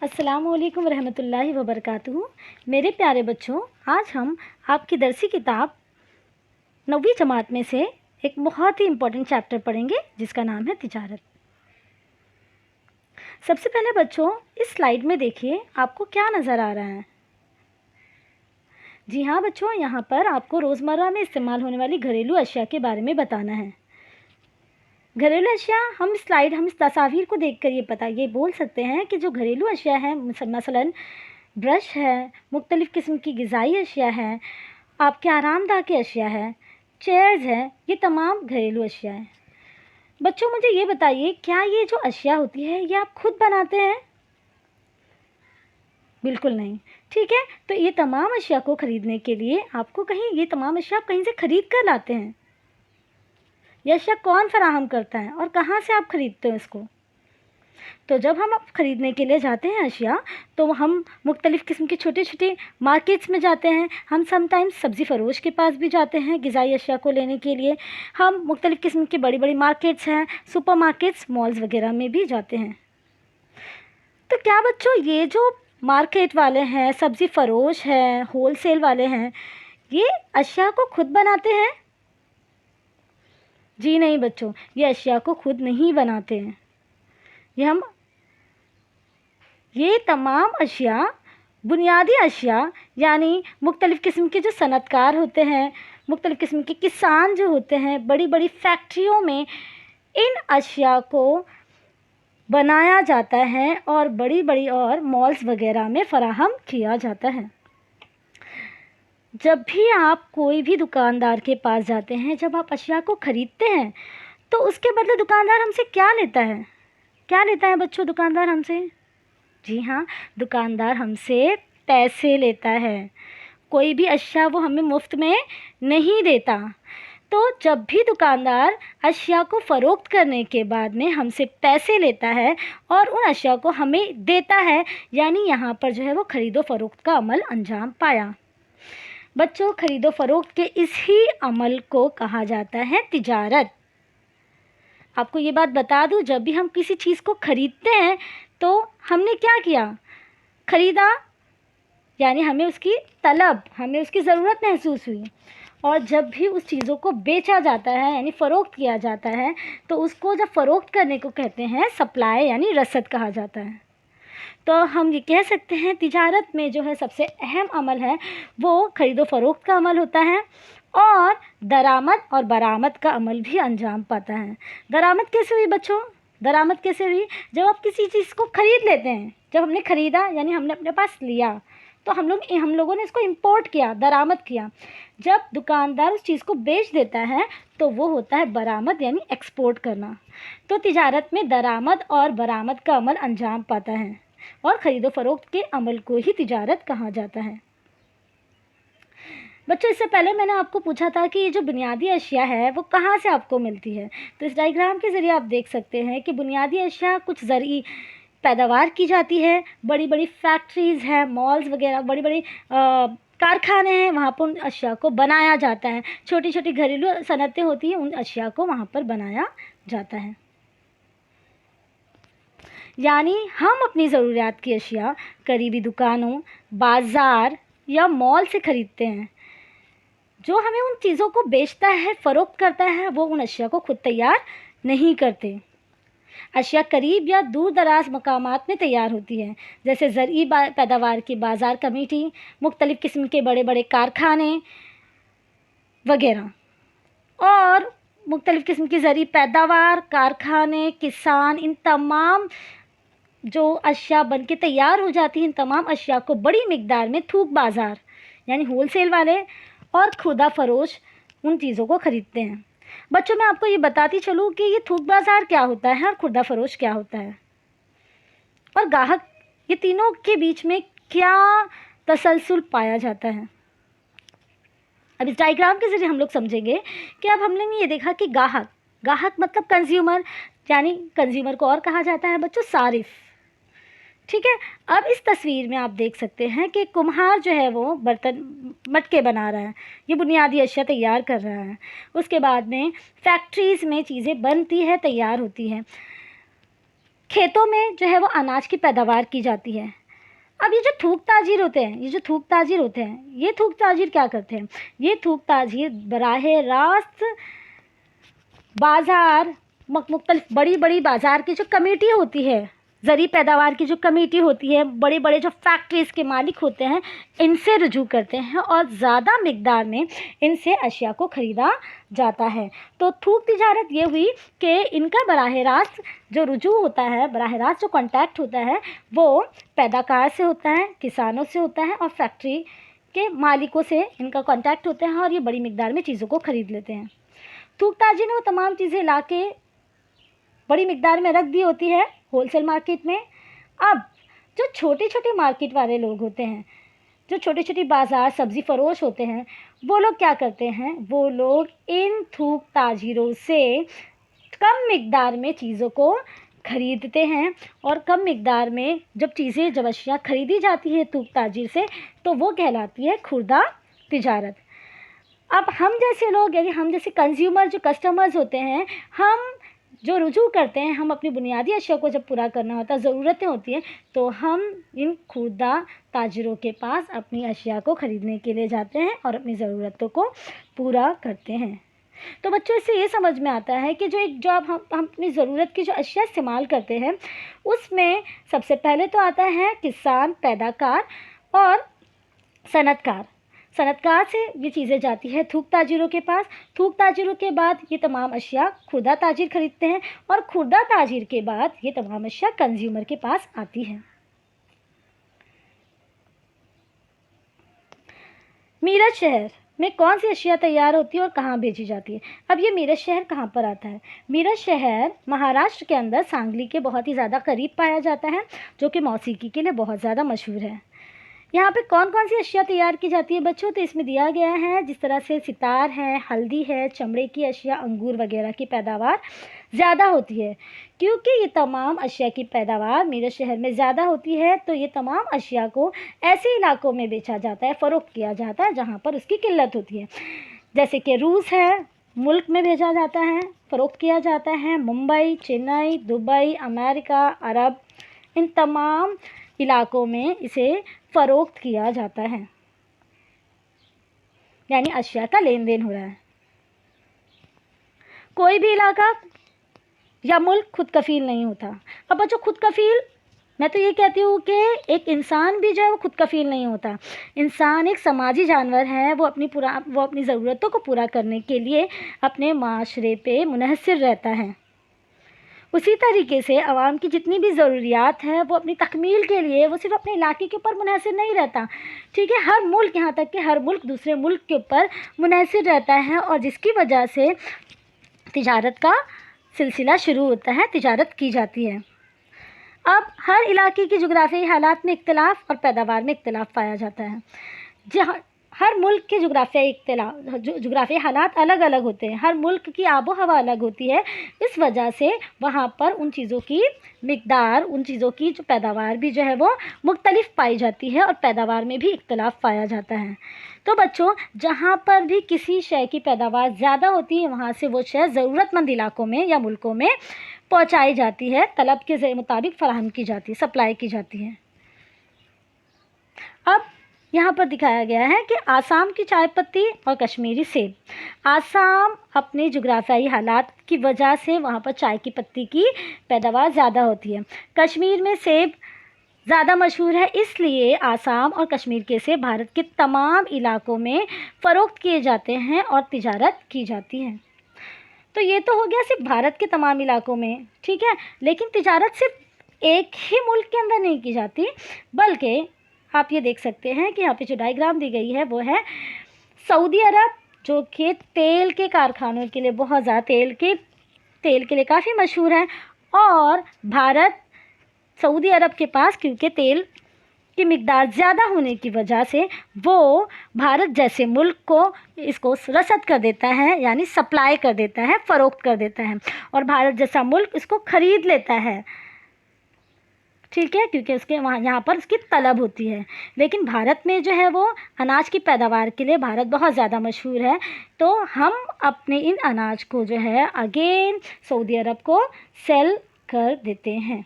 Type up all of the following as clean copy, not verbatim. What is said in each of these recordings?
अस्सलामुअलैकुम रहमतुल्लाहि व बरकातुहू। मेरे प्यारे बच्चों, आज हम आपकी दरसी किताब 9वीं जमात में से एक बहुत ही इम्पोर्टेंट चैप्टर पढ़ेंगे जिसका नाम है तिजारत। सबसे पहले बच्चों, इस स्लाइड में देखिए आपको क्या नज़र आ रहा है। जी हाँ बच्चों, यहाँ पर आपको रोज़मर्रा में इस्तेमाल होने वाली घरेलू अशिया के बारे में बताना है। घरेलू अशिया हम इस तस्वीर को देखकर ये बोल सकते हैं कि जो घरेलू अशिया है मसलन ब्रश है, मुख्तलिफ़ किस्म की ग़िज़ाई अशिया है, आपके आरामदाह की अशिया है, चेयर्स हैं, ये तमाम घरेलू अशिया हैं। बच्चों मुझे ये बताइए, क्या ये जो अशिया होती है ये आप खुद बनाते हैं? बिल्कुल नहीं। ठीक है, तो ये तमाम अशिया को ख़रीदने के लिए आपको ये तमाम अशिया आप कहीं से ख़रीद कर लाते हैं। यह अशिया कौन फराहम करता है और कहाँ से आप ख़रीदते हो इसको? तो जब हम ख़रीदने के लिए जाते हैं अशिया, तो हम मुख्तलिफ़ किस्म के छोटे छोटे मार्केट्स में जाते हैं। हम समटाइम्स सब्ज़ी फ़रोश के पास भी जाते हैं ग़िज़ाई अशिया को लेने के लिए। हम मुख्तलिफ़ किस्म की बड़ी बड़ी मार्केट्स हैं, सुपर मार्केट्स, मॉल्स वगैरह में भी जाते हैं। तो क्या बच्चों ये जो मार्केट वाले हैं, सब्ज़ी फ़रोश हैं, होल सेल वाले हैं, ये अशिया को खुद बनाते हैं? जी नहीं बच्चों, ये अशिया को खुद नहीं बनाते हैं। ये तमाम अशिया, बुनियादी अशिया यानी मुख्तलिफ़ किस्म के जो सनतकार होते हैं, मुख्तलिफ़ किस्म के किसान जो होते हैं, बड़ी बड़ी फैक्ट्रियों में इन अशिया को बनाया जाता है और बड़ी बड़ी और मॉल्स वगैरह में फ़राहम किया जाता है। जब भी आप कोई भी दुकानदार के पास जाते हैं, जब आप अशिया को ख़रीदते हैं, तो उसके बदले दुकानदार हमसे क्या लेता है? क्या लेता है बच्चों दुकानदार हमसे? जी हाँ, दुकानदार हमसे पैसे लेता है। कोई भी अशिया वो हमें मुफ्त में नहीं देता। तो जब भी दुकानदार अशिया को फ़रोख्त करने के बाद में हमसे पैसे लेता है और उन अशिया को हमें देता है, यानी यहाँ पर जो है वो ख़रीदो फ़रोख्त का अमल अंजाम पाया। बच्चों, ख़रीदो फ़रोख्त के इसी अमल को कहा जाता है तिजारत। आपको ये बात बता दूँ, जब भी हम किसी चीज़ को ख़रीदते हैं तो हमने क्या किया? ख़रीदा, यानी हमें उसकी तलब, हमें उसकी ज़रूरत महसूस हुई। और जब भी उस चीज़ों को बेचा जाता है यानी फ़रोख्त किया जाता है, तो उसको जब फ़रोख्त करने को कहते हैं सप्लाई यानी रसद कहा जाता है। तो हम ये कह सकते हैं तिजारत में जो है सबसे अहम अमल है वो ख़रीदो फ़रोख्त का अमल होता है और दरामद और बरामद का अमल भी अंजाम पाता है। दरामद कैसे हुई बच्चों? दरामद कैसे हुई? जब आप किसी चीज़ को ख़रीद लेते हैं, जब हमने ख़रीदा यानी हमने अपने पास लिया, तो हम लोगों ने इसको इंपोर्ट किया, दरामद किया। जब दुकानदार उस चीज़ को बेच देता है तो वो होता है बरामद यानी एक्सपोर्ट करना। तो तिजारत में दरामद और बरामद का अमल अंजाम पाता है और ख़रीदो फ़रोख्त के अमल को ही तिजारत कहा जाता है। बच्चों, इससे पहले मैंने आपको पूछा था कि ये जो बुनियादी अशिया है वो कहाँ से आपको मिलती है। तो इस डायग्राम के ज़रिए आप देख सकते हैं कि बुनियादी अशिया कुछ ज़रई पैदावार की जाती है, बड़ी बड़ी फैक्ट्रीज़ हैं, मॉल्स वगैरह, बड़ी बड़ी कारखाने हैं, वहाँ पर उन अशिया को बनाया जाता है। छोटी छोटी घरेलू सनतें होती हैं, उन अशिया को वहाँ पर बनाया जाता है। यानी हम अपनी ज़रूरियात की अशिया करीबी दुकानों, बाज़ार या मॉल से ख़रीदते हैं। जो हमें उन चीज़ों को बेचता है, फ़रोख्त करता है, वो उन अशिया को खुद तैयार नहीं करते। अशिया करीब या दूर दराज मकामात में तैयार होती है, जैसे ज़रई पैदावार की बाज़ार कमेटी, मुख्तलिफ़ किस्म के बड़े बड़े कारखाने वगैरह। और मुख्तलिफ़ किस्म की ज़रई पैदावार, कारखाने, किसान, इन तमाम जो अशिया बन के तैयार हो जाती हैं, इन तमाम अशिया को बड़ी मिक़दार में थोक बाज़ार यानी होल सेल वाले और खुर्दा फ़रोश उन चीज़ों को ख़रीदते हैं। बच्चों, मैं आपको ये बताती चलूँ कि ये थोक बाज़ार क्या होता है और खुर्दा फ़रोश क्या होता है और ग्राहक, ये तीनों के बीच में क्या तसलसल पाया जाता है। अब इस डायग्राम के ज़रिए हम लोग समझेंगे कि अब हमने ये देखा कि ग्राहक मतलब कंज्यूमर, यानी कंज्यूमर को और कहा जाता है बच्चों सारिफ। ठीक है, अब इस तस्वीर में आप देख सकते हैं कि कुम्हार जो है वो बर्तन, मटके बना रहा है, ये बुनियादी अशिया तैयार कर रहा है। उसके बाद में फैक्ट्रीज़ में चीज़ें बनती है, तैयार होती हैं। खेतों में जो है वो अनाज की पैदावार की जाती है। अब ये जो थोक ताजिर होते हैं, ये थोक ताजिर क्या करते हैं? ये थोक ताजिर बराह रास्त बाज़ार, मुख्तलिफ बड़ी बड़ी बाज़ार की जो कमेटी होती है, ज़री पैदावार की जो कमेटी होती है, बड़े बड़े जो फैक्ट्रीज़ के मालिक होते हैं, इनसे रुजू करते हैं और ज़्यादा मिकदार में इनसे अशिया को ख़रीदा जाता है। तो थोक तिजारत ये हुई कि इनका बराह रास्त जो रुजू होता है, बराह रास्त जो कॉन्टैक्ट होता है, वो पैदाकार से होता है, किसानों से होता है और फैक्ट्री के मालिकों से इनका कॉन्टैक्ट होता है और ये बड़ी मिकदार में चीज़ों को ख़रीद लेते हैं। थोक ताजिर ने वो तमाम चीज़ें ला के बड़ी मिकदार में रख दी होती है होलसेल मार्केट में। अब जो छोटे छोटे मार्केट वाले लोग होते हैं, जो छोटे छोटे बाज़ार सब्ज़ी फरोश होते हैं, वो लोग क्या करते हैं? वो लोग इन थोक ताजिरों से कम मिकदार में चीज़ों को ख़रीदते हैं और कम मिकदार में जब अशिया ख़रीदी जाती है थोक ताजिर से, तो वो कहलाती है खुर्दा तिजारत। अब हम जैसे लोग, यानी हम जैसे कंज्यूमर जो कस्टमर्स होते हैं, हम जो रुजू करते हैं, हम अपनी बुनियादी अशिया को जब पूरा करना होता है, ज़रूरतें होती हैं, तो हम इन खुर्दा ताजिरों के पास अपनी अशिया को ख़रीदने के लिए जाते हैं और अपनी ज़रूरतों को पूरा करते हैं। तो बच्चों, इससे ये समझ में आता है कि जो अब हम अपनी ज़रूरत की जो अशिया इस्तेमाल करते हैं, उसमें सबसे पहले तो आता है किसान, पैदाकार और सनतकार। सनतकार से ये चीज़ें जाती है थोक ताजिरों के पास। थोक ताजिरों के बाद ये तमाम अशिया खुर्दा ताजिर ख़रीदते हैं और खुर्दा ताजिर के बाद ये तमाम अशिया कंज्यूमर के पास आती है। मीरठ शहर में कौन सी अशिया तैयार होती है और कहाँ भेजी जाती है? अब ये मीरठ शहर कहाँ पर आता है? मीरठ शहर महाराष्ट्र के अंदर सांगली के बहुत ही ज़्यादा करीब पाया जाता है, जो कि मौसीकी के लिए बहुत ज़्यादा मशहूर है। यहाँ पे कौन कौन सी अशिया तैयार की जाती है बच्चों? तो इसमें दिया गया है, जिस तरह से सितार है, हल्दी है, चमड़े की अशिया, अंगूर वगैरह की पैदावार ज़्यादा होती है। क्योंकि ये तमाम अशिया की पैदावार मेरठ शहर में ज़्यादा होती है, तो ये तमाम अशिया को ऐसे इलाकों में बेचा जाता है, फ़रोख्त किया जाता है जहाँ पर उसकी किल्लत होती है। जैसे कि रूस है, मुल्क में भेजा जाता है, फ़रोख्त किया जाता है। मुंबई, चेन्नई, दुबई, अमेरिका, अरब, इन तमाम इलाकों में इसे फ़रोख्त किया जाता है, यानी अशिया का लेन देन हो रहा है। कोई भी इलाका या मुल्क खुद कफ़ील नहीं होता। अब बच्चों, खुद कफ़ील, मैं तो ये कहती हूँ कि एक इंसान भी जो है वो खुद कफ़ील नहीं होता। इंसान एक समाजी जानवर है, वो अपनी ज़रूरतों को पूरा करने के लिए अपने माशरे पे मुनहसिर रहता है। उसी तरीके से आवाम की जितनी भी ज़रूरियात है, वो अपनी तकमील के लिए वो सिर्फ़ अपने इलाके के ऊपर मुनहसिर नहीं रहता, ठीक है। हर मुल्क, यहाँ तक कि हर मुल्क दूसरे मुल्क के ऊपर मुनहसिर रहता है, और जिसकी वजह से तिजारत का सिलसिला शुरू होता है, तिजारत की जाती है। अब हर इलाके की जुग्राफियाई हालात में इख्तिलाफ और पैदावार में इख्तिलाफ पाया जाता है। जहाँ हर मुल्क के जुग्राफियाई हालात अलग अलग होते हैं, हर मुल्क की आबो हवा अलग होती है, इस वजह से वहाँ पर उन चीज़ों की मिकदार, उन चीज़ों की जो पैदावार भी जो है वो मुख्तलिफ पाई जाती है और पैदावार में भी इख्तिलाफ पाया जाता है। तो बच्चों, जहाँ पर भी किसी शय की पैदावार ज़्यादा होती है, वहाँ से वो शय ज़रूरतमंद इलाकों में या मुल्कों में पहुँचाई जाती है, तलब के मुताबिक फ़राहम की जाती है, सप्लाई की जाती है। अब यहाँ पर दिखाया गया है कि आसाम की चाय पत्ती और कश्मीरी सेब। आसाम अपने जुग्राफियाई हालात की वजह से वहाँ पर चाय की पत्ती की पैदावार ज़्यादा होती है। कश्मीर में सेब ज़्यादा मशहूर है, इसलिए आसाम और कश्मीर के सेब भारत के तमाम इलाकों में फ़रोख्त किए जाते हैं और तिजारत की जाती है। तो ये तो हो गया सिर्फ भारत के तमाम इलाकों में, ठीक है। लेकिन तिजारत सिर्फ एक ही मुल्क के अंदर नहीं की जाती, बल्कि आप ये देख सकते हैं कि यहाँ पे जो डायग्राम दी गई है वो है सऊदी अरब, जो कि तेल के कारखानों के लिए बहुत ज़्यादा, तेल के लिए काफ़ी मशहूर है, और भारत सऊदी अरब के पास क्योंकि तेल की मिकदार ज़्यादा होने की वजह से वो भारत जैसे मुल्क को इसको रसद कर देता है, यानी सप्लाई कर देता है, फ़रोख्त कर देता है, और भारत जैसा मुल्क इसको ख़रीद लेता है, ठीक है, क्योंकि उसके यहाँ पर उसकी तलब होती है। लेकिन भारत में जो है वो अनाज की पैदावार के लिए भारत बहुत ज़्यादा मशहूर है, तो हम अपने इन अनाज को जो है अगेन सऊदी अरब को सेल कर देते हैं।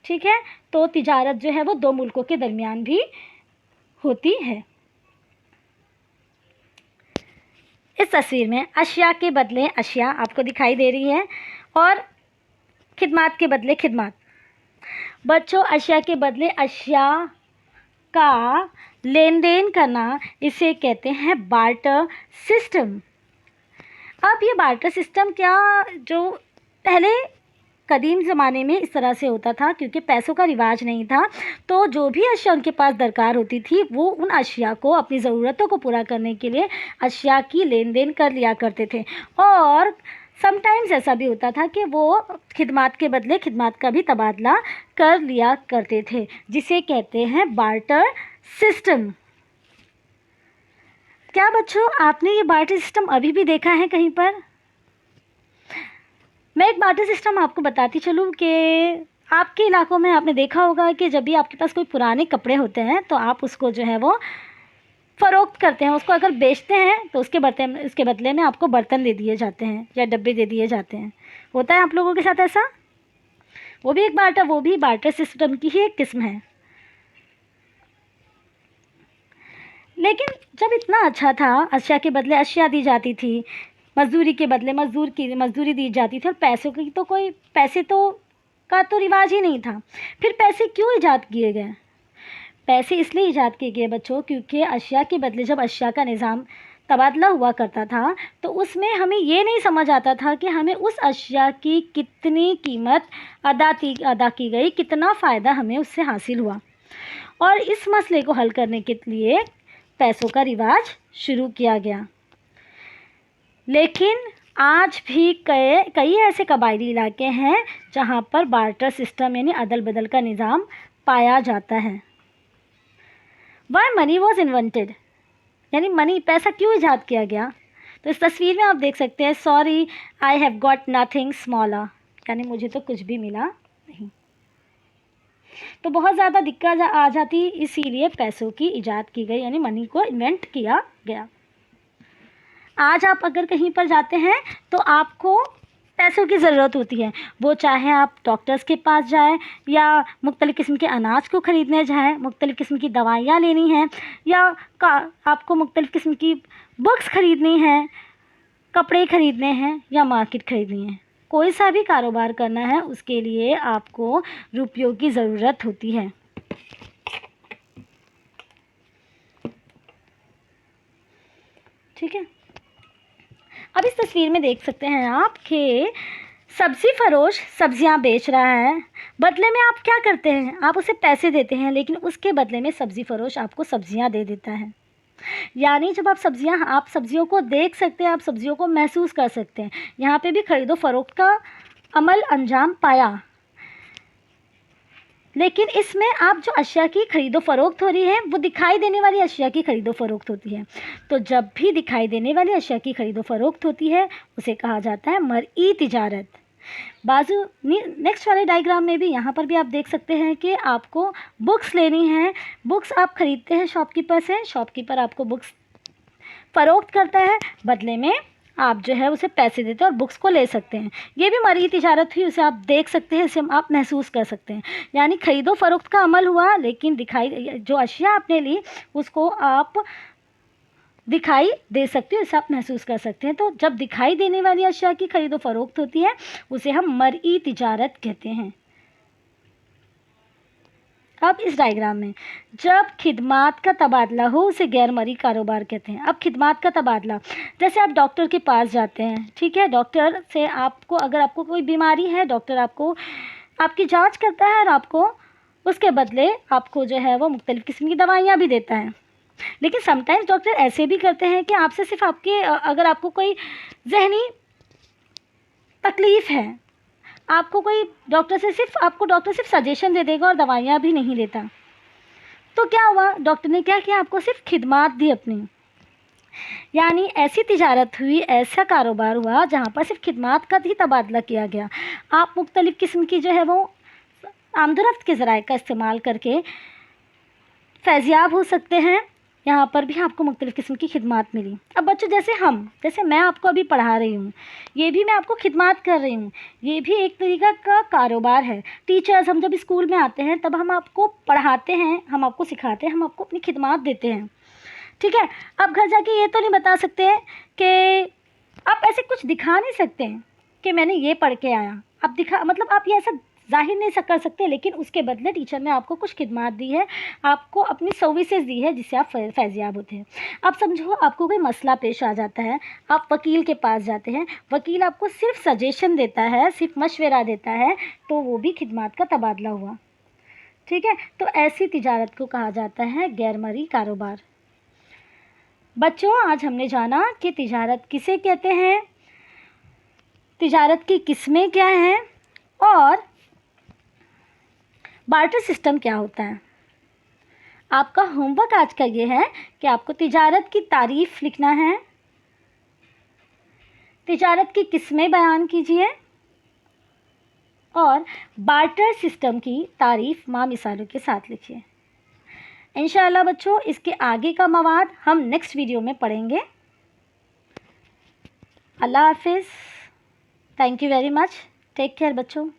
ठीक है। तो तिजारत जो है वो दो मुल्कों के दरमियान भी होती है। इस तस्वीर में अशिया के बदले अशिया आपको दिखाई दे रही है और खिदमात के बदले खिदमात। बच्चों, अशिया के बदले अशिया का लेन देन करना, इसे कहते हैं बार्टर सिस्टम। अब ये बार्टर सिस्टम क्या, जो पहले कदीम ज़माने में इस तरह से होता था, क्योंकि पैसों का रिवाज नहीं था, तो जो भी अशिया उनके पास दरकार होती थी वो उन अशिया को अपनी ज़रूरतों को पूरा करने के लिए अशिया की लेन देन कर लिया करते थे। और समटाइम्स ऐसा भी होता था कि वो खिदमात के बदले खिदमात का भी तबादला कर लिया करते थे, जिसे कहते हैं बार्टर सिस्टम। क्या बच्चों, आपने ये बार्टर सिस्टम अभी भी देखा है कहीं पर? मैं एक बार्टर सिस्टम आपको बताती चलूँ कि आपके इलाकों में आपने देखा होगा कि जब भी आपके पास कोई पुराने कपड़े होते हैं तो आप उसको जो है वो फ़रोख्त करते हैं। उसको अगर बेचते हैं तो उसके बदले में आपको बर्तन दे दिए जाते हैं या डब्बे दे दिए जाते हैं। होता है आप लोगों के साथ ऐसा? वो भी बार्टर सिस्टम की ही एक किस्म है। लेकिन जब इतना अच्छा था, अशिया के बदले अशिया दी जाती थी, मज़दूरी के बदले मज़दूरी दी जाती थी, और पैसे का तो रिवाज ही नहीं था। फिर पैसे क्यों ईजाद किए गए? पैसे इसलिए ईजाद किए गए बच्चों, क्योंकि अशिया के बदले जब अशिया का निज़ाम तबादला हुआ करता था तो उसमें हमें ये नहीं समझ आता था कि हमें उस अशिया की कितनी कीमत अदा की गई, कितना फ़ायदा हमें उससे हासिल हुआ। और इस मसले को हल करने के लिए पैसों का रिवाज शुरू किया गया। लेकिन आज भी कई ऐसे कबायली इलाके हैं जहाँ पर बार्टर सिस्टम यानी अदल बदल का निज़ाम पाया जाता है। वाई मनी वॉज इन्वेंटेड, यानी पैसा क्यों ईजाद किया गया? तो इस तस्वीर में आप देख सकते हैं, sorry I have got nothing smaller, यानी मुझे तो कुछ भी मिला नहीं। तो बहुत ज़्यादा दिक्कत आ जाती, इसीलिए पैसों की ईजाद की गई, यानी मनी को इन्वेंट किया गया। आज आप अगर कहीं पर जाते हैं तो आपको पैसों की ज़रूरत होती है, वो चाहे आप डॉक्टर्स के पास जाएं या मुख्तलिफ़ किस्म के अनाज को ख़रीदने जाएं, मुख्तलिफ़ किस्म की दवाइयाँ लेनी हैं, या आपको मुख्तलिफ़ किस्म की बुक्स ख़रीदनी हैं, कपड़े ख़रीदने हैं या मार्केट ख़रीदनी है। कोई सा भी कारोबार करना है उसके लिए आपको रुपयों की ज़रूरत होती है। ठीक है। अब इस तस्वीर में देख सकते हैं आप कि सब्ज़ी फरोश सब्ज़ियां बेच रहा है। बदले में आप क्या करते हैं? आप उसे पैसे देते हैं, लेकिन उसके बदले में सब्ज़ी फरोश आपको सब्ज़ियां दे देता है। यानी जब आप सब्ज़ियों को देख सकते हैं, आप सब्ज़ियों को महसूस कर सकते हैं। यहाँ पे भी ख़रीदो फ़रोख्त का अमल अंजाम पाया। लेकिन इसमें आप जो अशिया की ख़रीदो फ़रोख्त हो रही है वो दिखाई देने वाली अशिया की ख़रीदो फ़रोख्त होती है। तो जब भी दिखाई देने वाली अशिया की ख़रीदो फ़रोख्त होती है उसे कहा जाता है मरई तिजारत। बाजू नेक्स्ट वाले डायग्राम में भी यहाँ पर भी आप देख सकते हैं कि आपको बुक्स लेनी है। बुक्स आप ख़रीदते हैं शॉपकीपर से, शॉपकीपर आपको बुक्स फ़रोख्त करता है, बदले में आप जो है उसे पैसे देते हैं और बुक्स को ले सकते हैं। ये भी मरई तिजारत हुई, उसे आप देख सकते हैं, इसे आप महसूस कर सकते हैं। यानी ख़रीदो फ़रोख्त का अमल हुआ, लेकिन जो अशिया आपने ली उसको आप दिखाई दे सकते हो, इसे आप महसूस कर सकते हैं। तो जब दिखाई देने वाली अशिया की ख़रीदो फ़रोख्त होती है उसे हम मरई तिजारत कहते हैं। अब इस डायग्राम में जब खिदमात का तबादला हो उसे गैर मरई कारोबार कहते हैं। अब खिदमात का तबादला, जैसे आप डॉक्टर के पास जाते हैं, ठीक है, डॉक्टर से अगर आपको कोई बीमारी है, डॉक्टर आपकी जांच करता है और आपको उसके बदले आपको जो है वो मुख्तलिफ़ किस्म की दवाइयाँ भी देता है। लेकिन समटाइम्स डॉक्टर ऐसे भी करते हैं कि आपसे सिर्फ अगर आपको कोई जहनी तकलीफ़ है, डॉक्टर सिर्फ सजेशन दे देगा और दवाइयाँ भी नहीं देता। तो क्या हुआ, डॉक्टर ने क्या किया, आपको सिर्फ खिदमात दी अपनी। यानी ऐसी तिजारत हुई, ऐसा कारोबार हुआ जहाँ पर सिर्फ खिदमात का ही तबादला किया गया। आप मुख्तलिफ़ किस्म की जो है वो आमदोरफ्त के ज़राए का इस्तेमाल करके फैज़याब हो सकते हैं यहाँ पर भी आपको मुख्तलिफ़ किस्म की खिदमात मिली। अब बच्चों जैसे मैं आपको अभी पढ़ा रही हूँ, ये भी मैं आपको खिदमात कर रही हूँ, ये भी एक तरीक़ा का कारोबार है। टीचर्स, हम जब स्कूल में आते हैं तब हम आपको पढ़ाते हैं, हम आपको सिखाते हैं, हम आपको अपनी खिदमात देते हैं, ठीक है। अब घर जाके ये तो नहीं बता सकते हैं कि आप ऐसे कुछ दिखा नहीं सकते हैं कि मैंने ये पढ़ के आया। आप दिखा मतलब आप ये ऐसा ज़ाहिर नहीं कर सकते, लेकिन उसके बदले टीचर ने आपको कुछ खिदमात दी है, आपको अपनी सर्विसेज दी है जिससे आप फैज़याब होते हैं। अब समझो आपको कोई मसला पेश आ जाता है, आप वकील के पास जाते हैं, वकील आपको सिर्फ सजेशन देता है, सिर्फ मशवरा देता है, तो वो भी खिदमात का तबादला हुआ, ठीक है। तो ऐसी तिजारत को कहा जाता है गैरमर्ई कारोबार। बच्चों, आज हमने जाना कि तिजारत किसे कहते हैं, तिजारत की किस्में क्या हैं और बार्टर सिस्टम क्या होता है। आपका होमवर्क आज का ये है कि आपको तिजारत की तारीफ़ लिखना है, तिजारत की किस्में बयान कीजिए और बार्टर सिस्टम की तारीफ़ माँ मिसालों के साथ लिखिए। इंशाअल्लाह बच्चों, इसके आगे का मवाद हम नेक्स्ट वीडियो में पढ़ेंगे। अल्लाह हाफिज़। Thank you very much. Take care बच्चों।